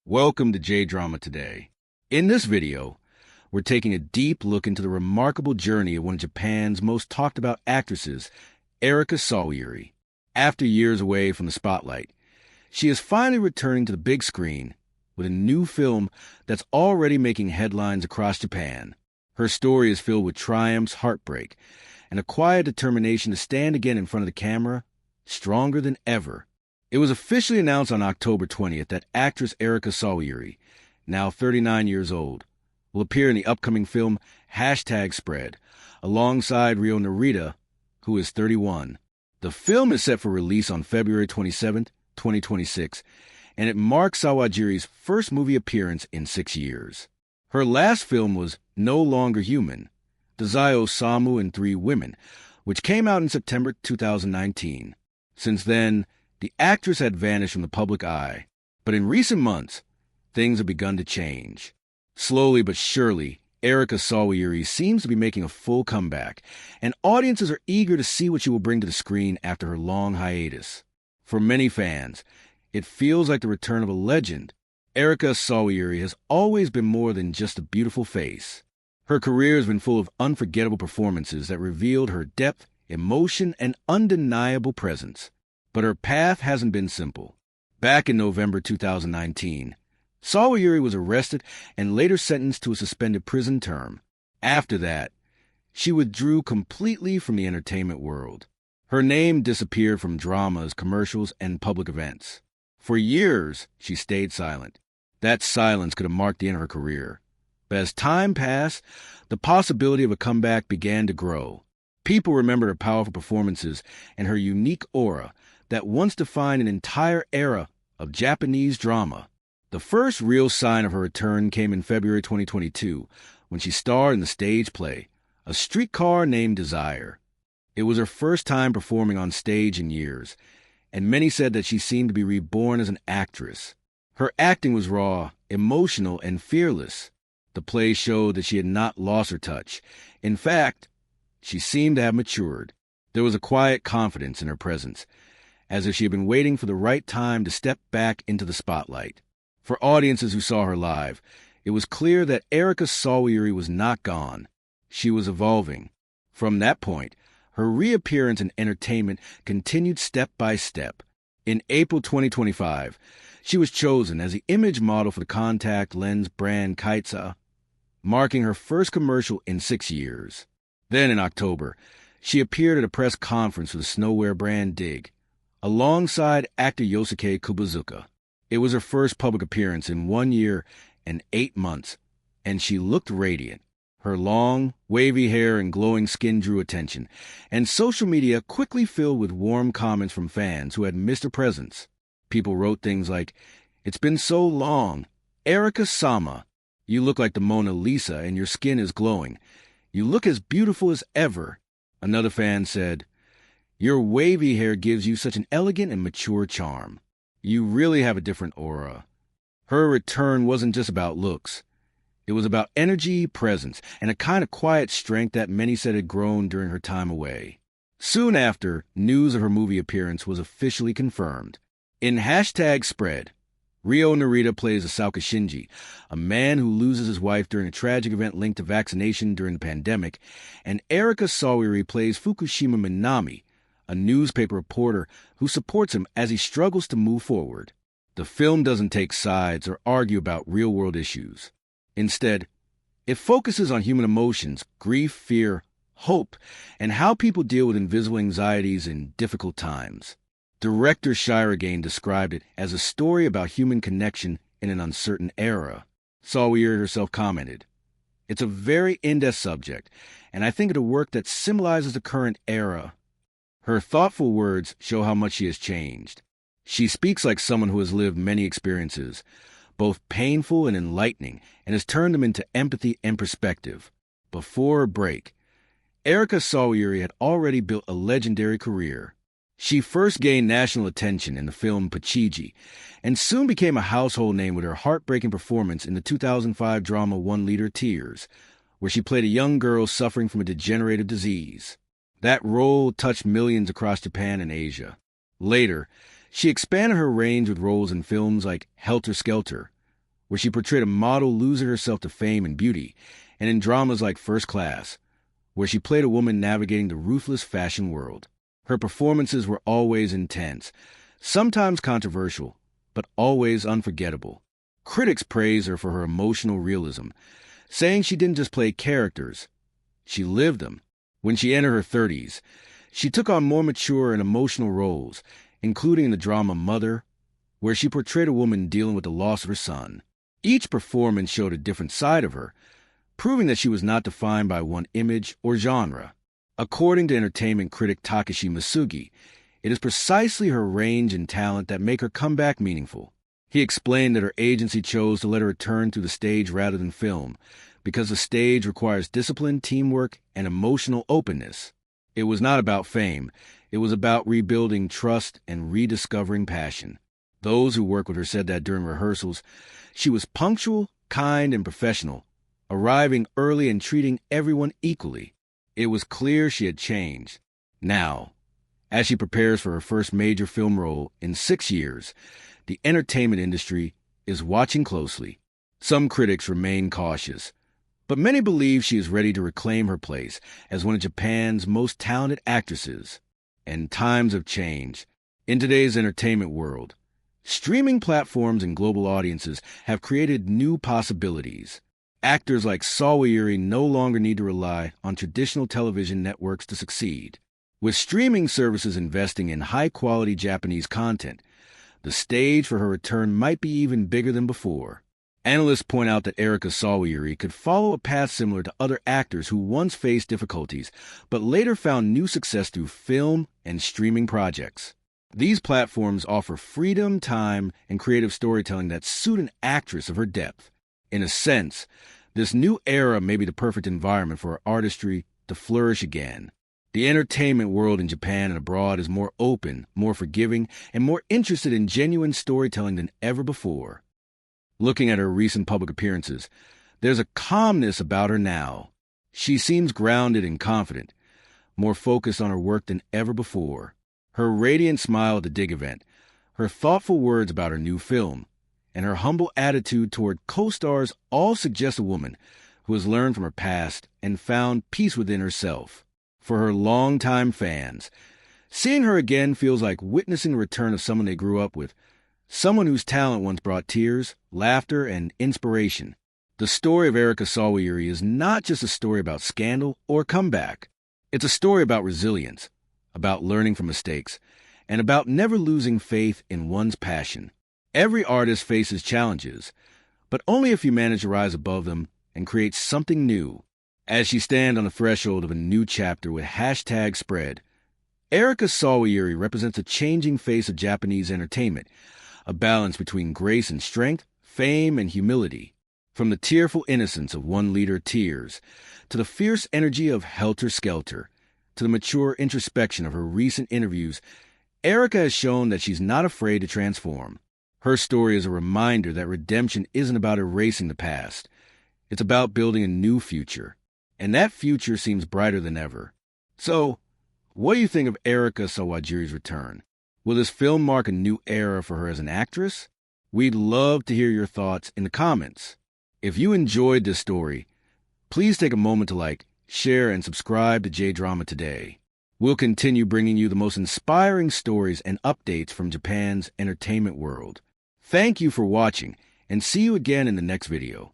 Welcome to JDrama Today. In this video, we're taking a deep look into the remarkable journey of one of Japan's most talked about actresses, Erika Sawajiri. After years away from the spotlight, she is finally returning to the big screen with a new film that's already making headlines across Japan. Her story is filled with triumphs, heartbreak, and a quiet determination to stand again in front of the camera, stronger than ever. It was officially announced on October 20th that actress Erika Sawajiri, now 39 years old, will appear in the upcoming film #Spread, alongside Ryo Narita, who is 31. The film is set for release on February 27th, 2026, and it marks Sawajiri's first movie appearance in 6 years. Her last film was No Longer Human, Dazai Osamu and Three Women, which came out in September 2019. Since then, the actress had vanished from the public eye, but in recent months, things have begun to change. Slowly but surely, Erika Sawajiri seems to be making a full comeback, and audiences are eager to see what she will bring to the screen after her long hiatus. For many fans, it feels like the return of a legend. Erika Sawajiri has always been more than just a beautiful face. Her career has been full of unforgettable performances that revealed her depth, emotion, and undeniable presence. But her path hasn't been simple. Back in November 2019, Sawajiri was arrested and later sentenced to a suspended prison term. After that, she withdrew completely from the entertainment world. Her name disappeared from dramas, commercials, and public events. For years, she stayed silent. That silence could have marked the end of her career. But as time passed, the possibility of a comeback began to grow. People remembered her powerful performances and her unique aura that once defined an entire era of Japanese drama. The first real sign of her return came in February 2022, when she starred in the stage play, A Streetcar Named Desire. It was her first time performing on stage in years, and many said that she seemed to be reborn as an actress. Her acting was raw, emotional, and fearless. The play showed that she had not lost her touch. In fact, she seemed to have matured. There was a quiet confidence in her presence, as if she had been waiting for the right time to step back into the spotlight. For audiences who saw her live, it was clear that Erika Sawajiri was not gone. She was evolving. From that point, her reappearance in entertainment continued step by step. In April 2025, she was chosen as the image model for the contact lens brand Kaitsa, marking her first commercial in 6 years. Then in October, she appeared at a press conference for the snowwear brand Dig, alongside actor Yosuke Kubozuka. It was her first public appearance in 1 year and 8 months, and she looked radiant. Her long, wavy hair and glowing skin drew attention, and social media quickly filled with warm comments from fans who had missed her presence. People wrote things like, "It's been so long. Erika-sama, you look like the Mona Lisa and your skin is glowing. You look as beautiful as ever." Another fan said, "Your wavy hair gives you such an elegant and mature charm. You really have a different aura." Her return wasn't just about looks. It was about energy, presence, and a kind of quiet strength that many said had grown during her time away. Soon after, news of her movie appearance was officially confirmed. In #Spread, Ryo Narita plays Asauka Shinji, a man who loses his wife during a tragic event linked to vaccination during the pandemic, and Erika Sawajiri plays Fukushima Minami, a newspaper reporter who supports him as he struggles to move forward. The film doesn't take sides or argue about real-world issues. Instead, it focuses on human emotions, grief, fear, hope, and how people deal with invisible anxieties in difficult times. Director Shiragain described it as a story about human connection in an uncertain era. Sawajiri herself commented, "It's a very in-depth subject, and I think it's a work that symbolizes the current era." Her thoughtful words show how much she has changed. She speaks like someone who has lived many experiences, both painful and enlightening, and has turned them into empathy and perspective. Before her break, Erika Sawajiri had already built a legendary career. She first gained national attention in the film Pachiji, and soon became a household name with her heartbreaking performance in the 2005 drama Litre of Tears, where she played a young girl suffering from a degenerative disease. That role touched millions across Japan and Asia. Later, she expanded her range with roles in films like Helter Skelter, where she portrayed a model losing herself to fame and beauty, and in dramas like First Class, where she played a woman navigating the ruthless fashion world. Her performances were always intense, sometimes controversial, but always unforgettable. Critics praise her for her emotional realism, saying she didn't just play characters, she lived them. When she entered her 30s, she took on more mature and emotional roles, including in the drama Mother, where she portrayed a woman dealing with the loss of her son. Each performance showed a different side of her, proving that she was not defined by one image or genre. According to entertainment critic Takashi Masugi, it is precisely her range and talent that make her comeback meaningful. He explained that her agency chose to let her return to the stage rather than film, because the stage requires discipline, teamwork, and emotional openness. It was not about fame. It was about rebuilding trust and rediscovering passion. Those who worked with her said that during rehearsals, she was punctual, kind, and professional, arriving early and treating everyone equally. It was clear she had changed. Now, as she prepares for her first major film role in 6 years, the entertainment industry is watching closely. Some critics remain cautious, but many believe she is ready to reclaim her place as one of Japan's most talented actresses. And times have changed. In today's entertainment world, streaming platforms and global audiences have created new possibilities. Actors like Sawajiri no longer need to rely on traditional television networks to succeed. With streaming services investing in high-quality Japanese content, the stage for her return might be even bigger than before. Analysts point out that Erika Sawajiri could follow a path similar to other actors who once faced difficulties, but later found new success through film and streaming projects. These platforms offer freedom, time, and creative storytelling that suit an actress of her depth. In a sense, this new era may be the perfect environment for her artistry to flourish again. The entertainment world in Japan and abroad is more open, more forgiving, and more interested in genuine storytelling than ever before. Looking at her recent public appearances, there's a calmness about her now. She seems grounded and confident, more focused on her work than ever before. Her radiant smile at the Dig event, her thoughtful words about her new film, and her humble attitude toward co-stars all suggest a woman who has learned from her past and found peace within herself. For her longtime fans, seeing her again feels like witnessing the return of someone they grew up with, someone whose talent once brought tears, laughter, and inspiration. The story of Erika Sawajiri is not just a story about scandal or comeback. It's a story about resilience, about learning from mistakes, and about never losing faith in one's passion. Every artist faces challenges, but only if you manage to rise above them and create something new. As she stands on the threshold of a new chapter with #spread, Erika Sawajiri represents a changing face of Japanese entertainment, a balance between grace and strength, fame and humility. From the tearful innocence of Litre of Tears, to the fierce energy of Helter Skelter, to the mature introspection of her recent interviews, Erika has shown that she's not afraid to transform. Her story is a reminder that redemption isn't about erasing the past. It's about building a new future. And that future seems brighter than ever. So, what do you think of Erika Sawajiri's return? Will this film mark a new era for her as an actress? We'd love to hear your thoughts in the comments. If you enjoyed this story, please take a moment to like, share, and subscribe to JDrama Today. We'll continue bringing you the most inspiring stories and updates from Japan's entertainment world. Thank you for watching, and see you again in the next video.